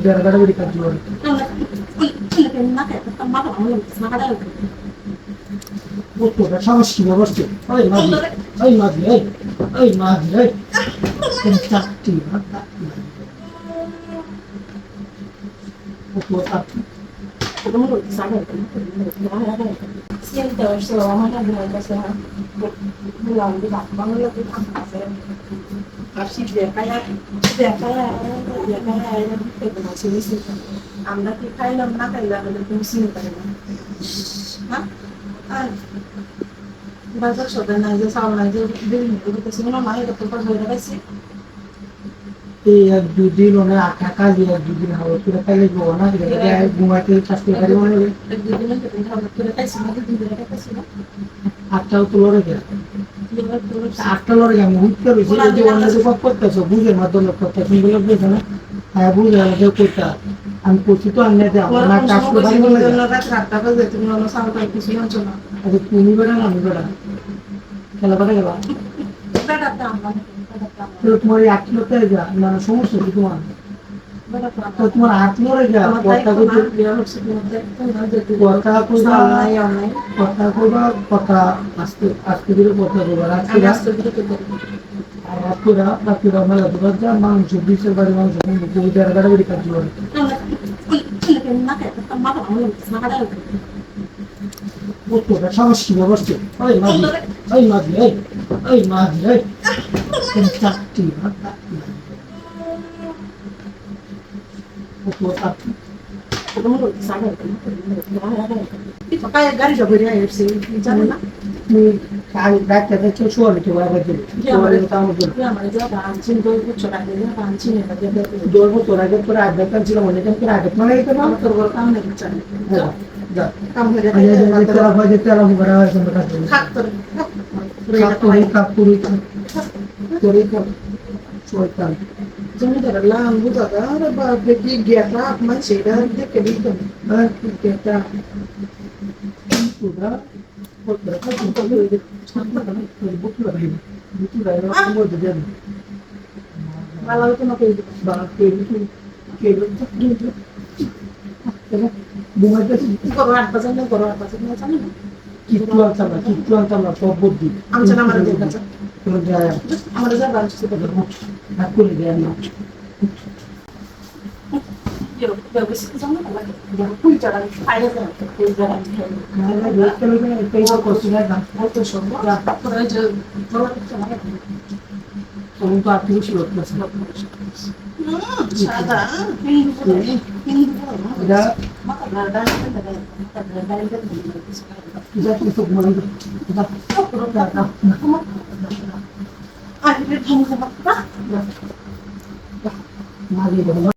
gada-gada di kajuan. Betul, dah sama sih, bos tu. Ay magi, ay. Kencang ti, betul tak. Siento, so vamos a ver que sea bulan di bang lo di apa Arsi dia kaya itu masih misi. Anda kita ini nak kaya ada fungsi itu kan? Ah, bazar sudah naik sama naik bil itu kesini mana itu tempat berada sih? এই এক দুদিন ওনার টাকা দিয়ে এক দুদিন হবে পুরো তাইলে গো না ঘুমাইতে শাস্তি পারি মনে হবে দুদিনের কেটে হবে পুরো তাই সময় দিন ধরে কাছে না আটটাও তো লড়ে গেল আটটা লড়ে গেল উঠতে রয়েছে এই যে অন্য সব করতেছো বুঝের মাধ্যমে করতেছো এগুলো বুঝে না হ্যাঁ বুঝে যে করতে আমি করছি তো আমি আমার কাজ করে পারি বলে রাতটা বাজে তুমি অন্য সামনে কিছু জানছো না আচ্ছা তুমি বেড়া না আমি বেড়া খেলা পারে গেল তো তোমার এই আট লোকটা যা না সমস্যা কি তোমার তো তোমার হাত মরে যা কথা কইবা কথা আস্তে আস্তে করে কথা কইবা রাত্রিরা মেলা দুবার যা মাংস বিশের বাড়ি মাংস গada di kajuan. Betul, dah sama sih, bos tu. Ay magi. Kencang ti, betul tak. Pakai garis jauh dia FC, jangan nak. Ni kali baca baca suara tu apa tu? Suara tahu tu. Dia mana dia bancin tu, cakap dia bancin ni dia. Dua motor aja pura ada kan sila mana kan pura ada mana itu nama? Tergolong kamu nak bicara. Dah. Kamu dia. Aja telah berapa sampai kat sini. Hak ter. Kapuri. Terikat. Suaitan. Jangan terlalu lembut ada. Ada bagi giat apa macam dah dia kebaikan. Kita sudah berapa jumpa lagi? Buku lagi. Kamu jadi. Kalau itu nak itu. Bangke itu. Gitu. Bunga itu Koran pasal macam ni. kituan sama sobut di. Amca nama dia baca. Kemudian Amar dia baca seperti itu. aku lihat nak. Yo, bagus jangan apa. Dia pun jalan. Ayah saya pun jalan. Karena dia kalau kan itu kosnya kan. Itu semua. Ya, pernah je. Untuk aku sulit masih. Sada. Ada Maka ada tidak untuk mulai. Tidak. akhirnya kamu sama Mari